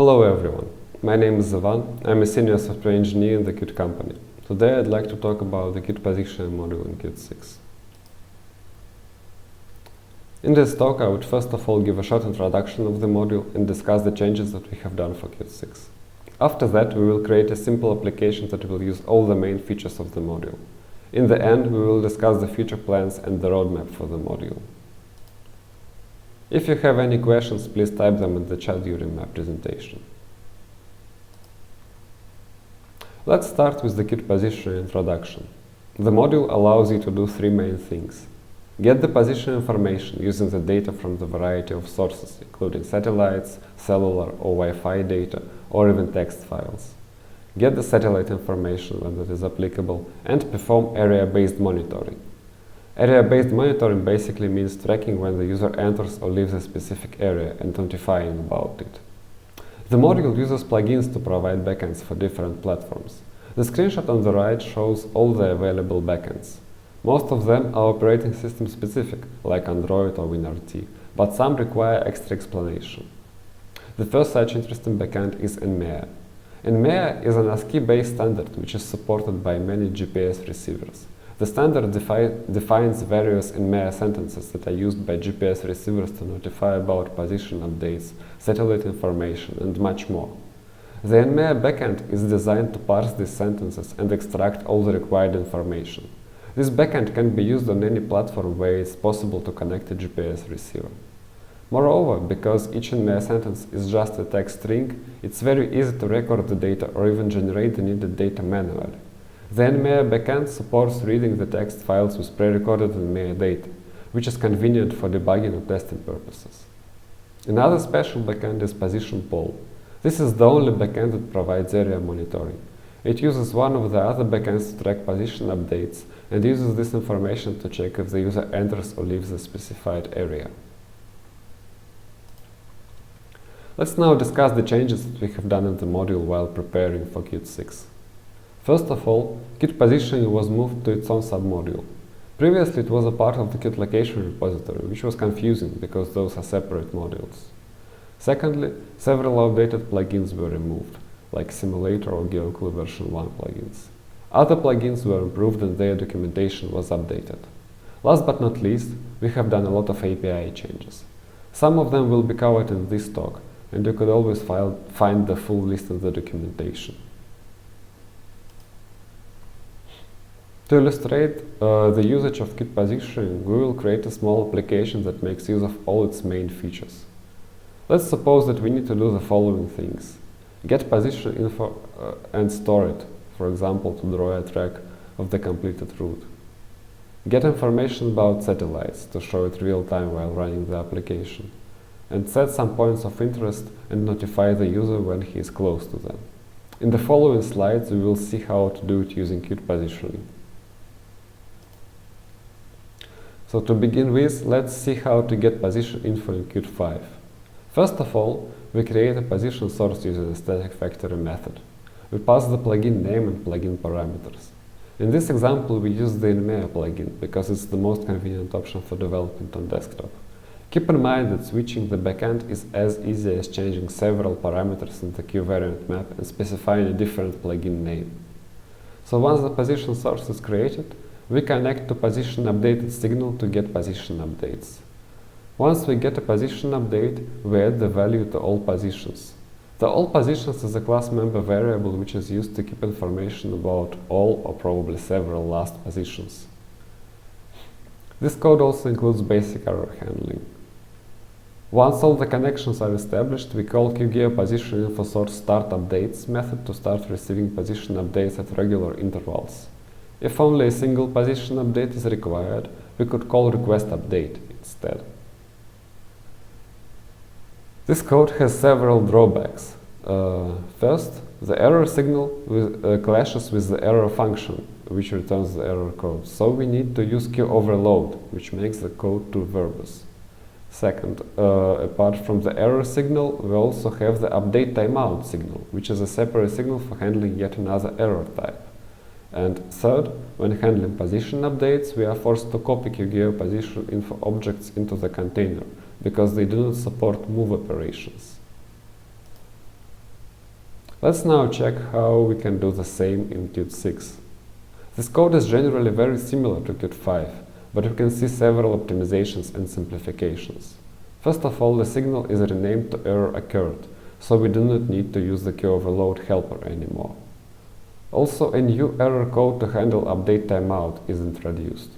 Hello everyone, my name is Ivan, I'm a senior software engineer in the Qt company. Today I'd like to talk about the Qt positioning module in Qt 6. In this talk I would first of all give a short introduction of the module and discuss the changes that we have done for Qt 6. After that we will create a simple application that will use all the main features of the module. In the end we will discuss the future plans and the roadmap for the module. If you have any questions, please type them in the chat during my presentation. Let's start with the Qt positioning introduction. The module allows you to do three main things. Get the position information using the data from the variety of sources, including satellites, cellular or Wi-Fi data, or even text files. Get the satellite information when that is applicable, and perform area-based monitoring. Area-based monitoring basically means tracking when the user enters or leaves a specific area and notifying about it. The module uses plugins to provide backends for different platforms. The screenshot on the right shows all the available backends. Most of them are operating system specific, like Android or WinRT, but some require extra explanation. The first such interesting backend is NMEA. NMEA is an ASCII-based standard which is supported by many GPS receivers. The standard defines various NMEA sentences that are used by GPS receivers to notify about position updates, satellite information, and much more. The NMEA backend is designed to parse these sentences and extract all the required information. This backend can be used on any platform where it's possible to connect a GPS receiver. Moreover, because each NMEA sentence is just a text string, it's very easy to record the data or even generate the needed data manually. The NMEA backend supports reading the text files with pre-recorded NMEA data, which is convenient for debugging or testing purposes. Another special backend is PositionPol. This is the only backend that provides area monitoring. It uses one of the other backends to track position updates and uses this information to check if the user enters or leaves a specified area. Let's now discuss the changes that we have done in the module while preparing for Qt 6. First of all, Qt positioning was moved to its own submodule. Previously it was a part of the Qt location repository, which was confusing because those are separate modules. Secondly, several outdated plugins were removed, like Simulator or GeoClue version 1 plugins. Other plugins were improved and their documentation was updated. Last but not least, we have done a lot of API changes. Some of them will be covered in this talk, and you could always find the full list in the documentation. To illustrate the usage of Qt positioning, we will create a small application that makes use of all its main features. Let's suppose that we need to do the following things. Get position info and store it, for example, to draw a track of the completed route. Get information about satellites to show it real time while running the application. And set some points of interest and notify the user when he is close to them. In the following slides, we will see how to do it using Qt positioning. So to begin with, let's see how to get position info in Qt 5. First of all, we create a position source using a static factory method. We pass the plugin name and plugin parameters. In this example, we use the NMEA plugin because it's the most convenient option for development on desktop. Keep in mind that switching the backend is as easy as changing several parameters in the QVariant map and specifying a different plugin name. So once the position source is created, we connect to position updated signal to get position updates. Once we get a position update, we add the value to all positions. The all positions is a class member variable which is used to keep information about all or probably several last positions. This code also includes basic error handling. Once all the connections are established, we call QGeoPositionInfoSource start updates method to start receiving position updates at regular intervals. If only a single position update is required, we could call request update instead. This code has several drawbacks. First, the error signal clashes with the error function, which returns the error code. So we need to use QOverload, which makes the code too verbose. Second, apart from the error signal, we also have the update timeout signal, which is a separate signal for handling yet another error type. And third, when handling position updates, we are forced to copy QGeoPositionInfo objects into the container, because they do not support move operations. Let's now check how we can do the same in Qt 6. This code is generally very similar to Qt 5, but we can see several optimizations and simplifications. First of all, the signal is renamed to error occurred, so we do not need to use the QOverload helper anymore. Also, a new error code to handle update timeout is introduced.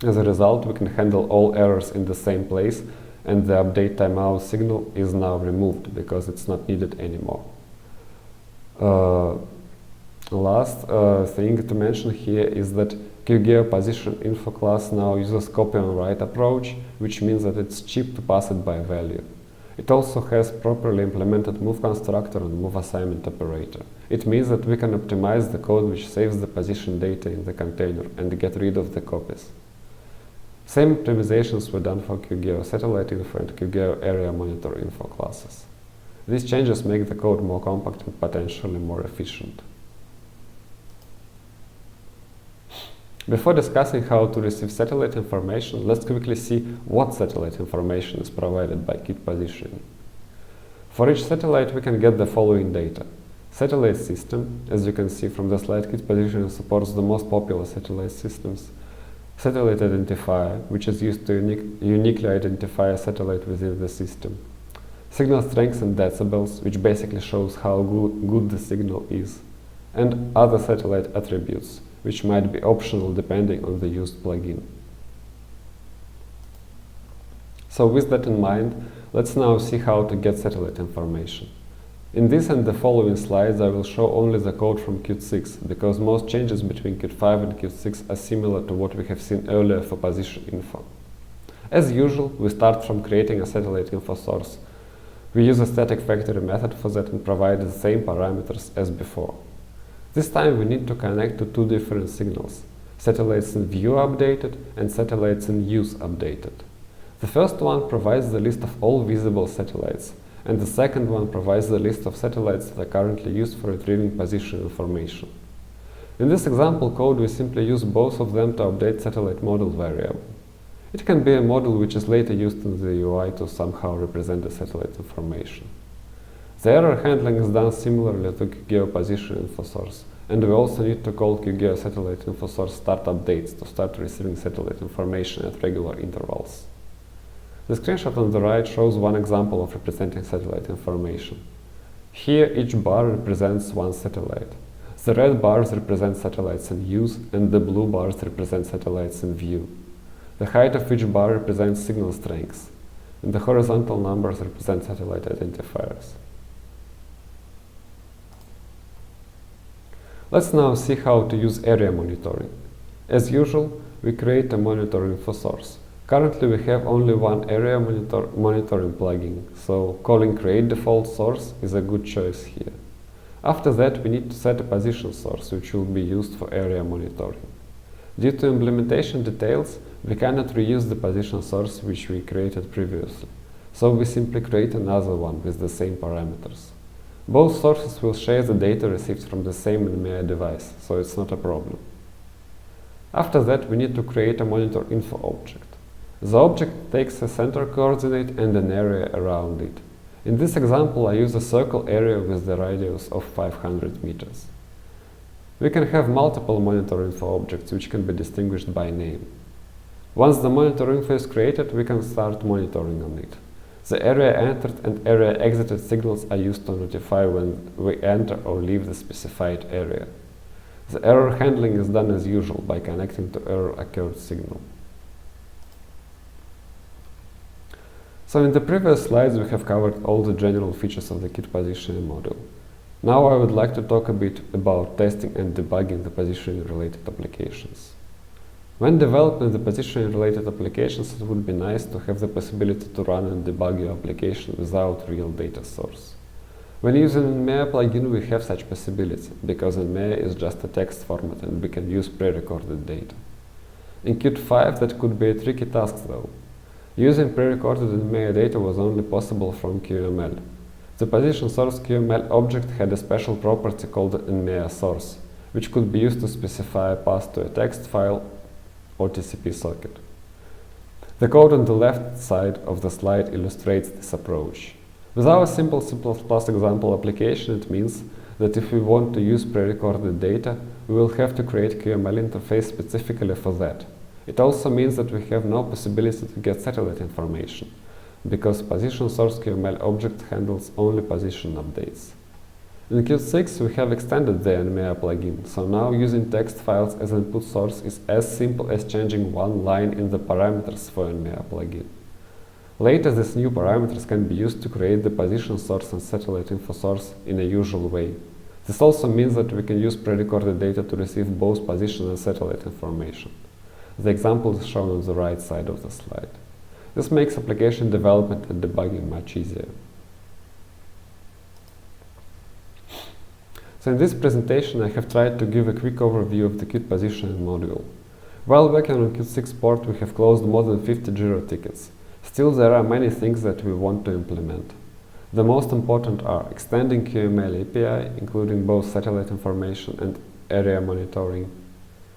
As a result, we can handle all errors in the same place, and the update timeout signal is now removed because it's not needed anymore. Last thing to mention here is that QGeoPositionInfo class now uses copy on write approach, which means that it's cheap to pass it by value. It also has properly implemented move constructor and move assignment operator. It means that we can optimize the code which saves the position data in the container and get rid of the copies. Same optimizations were done for QGeoSatelliteInfo and QGeoAreaMonitorInfo classes. These changes make the code more compact and potentially more efficient. Before discussing how to receive satellite information, let's quickly see what satellite information is provided by Qt positioning. For each satellite, we can get the following data. Satellite system, as you can see from the slide, Qt positioning supports the most popular satellite systems. Satellite identifier, which is used to uniquely identify a satellite within the system. Signal strength and decibels, which basically shows how good the signal is. And other satellite attributes, which might be optional depending on the used plugin. So with that in mind, let's now see how to get satellite information. In this and the following slides, I will show only the code from Qt 6, because most changes between Qt 5 and Qt 6 are similar to what we have seen earlier for position info. As usual, we start from creating a satellite info source. We use a static factory method for that and provide the same parameters as before. This time we need to connect to two different signals, satellites in view updated and satellites in use updated. The first one provides the list of all visible satellites, and the second one provides the list of satellites that are currently used for retrieving position information. In this example code, we simply use both of them to update satellite model variable. It can be a model which is later used in the UI to somehow represent the satellite information. The error handling is done similarly to QGeoPositionInfo source, and we also need to call QGeoSatelliteInfo source start updates to start receiving satellite information at regular intervals. The screenshot on the right shows one example of representing satellite information. Here, each bar represents one satellite. The red bars represent satellites in use, and the blue bars represent satellites in view. The height of each bar represents signal strength, and the horizontal numbers represent satellite identifiers. Let's now see how to use area monitoring. As usual, we create a monitor.info source. Currently, we have only one area monitoring plugin, so calling create default source is a good choice here. After that, we need to set a position source, which will be used for area monitoring. Due to implementation details, we cannot reuse the position source which we created previously, so we simply create another one with the same parameters. Both sources will share the data received from the same INMEA device, so it's not a problem. After that, we need to create a monitor info object. The object takes a center coordinate and an area around it. In this example, I use a circle area with the radius of 500 meters. We can have multiple monitor info objects which can be distinguished by name. Once the monitor info is created, we can start monitoring on it. The area entered and area exited signals are used to notify when we enter or leave the specified area. The error handling is done as usual by connecting to error occurred signal. So in the previous slides, we have covered all the general features of the Qt positioning module. Now I would like to talk a bit about testing and debugging the positioning-related applications. When developing the positioning-related applications, it would be nice to have the possibility to run and debug your application without real data source. When using INMEA plugin, we have such possibility, because INMEA is just a text format and we can use pre-recorded data. In Qt 5, that could be a tricky task though. Using pre-recorded INMEA data was only possible from QML. The position source QML object had a special property called INMEA source, which could be used to specify a path to a text file or TCP socket. The code on the left side of the slide illustrates this approach. With our simple C++ example application, it means that if we want to use pre-recorded data, we will have to create QML interface specifically for that. It also means that we have no possibility to get satellite information, because position source QML object handles only position updates. In Qt 6 we have extended the NMEA plugin, so now using text files as input source is as simple as changing one line in the parameters for NMEA plugin. Later these new parameters can be used to create the position source and satellite info source in a usual way. This also means that we can use pre-recorded data to receive both position and satellite information. The example is shown on the right side of the slide. This makes application development and debugging much easier. So in this presentation I have tried to give a quick overview of the Qt positioning module. While working on Qt 6 port we have closed more than 50 Jira tickets. Still there are many things that we want to implement. The most important are extending QML API, including both satellite information and area monitoring,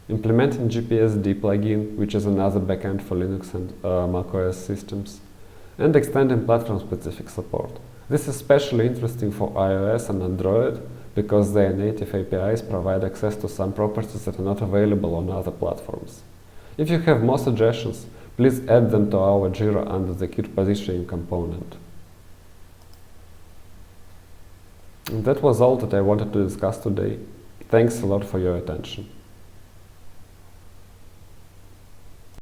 implementing GPSD plugin, which is another backend for Linux and macOS systems, and extending platform-specific support. This is especially interesting for iOS and Android, because their native APIs provide access to some properties that are not available on other platforms. If you have more suggestions, please add them to our Jira under the Qt positioning component. And that was all that I wanted to discuss today. Thanks a lot for your attention.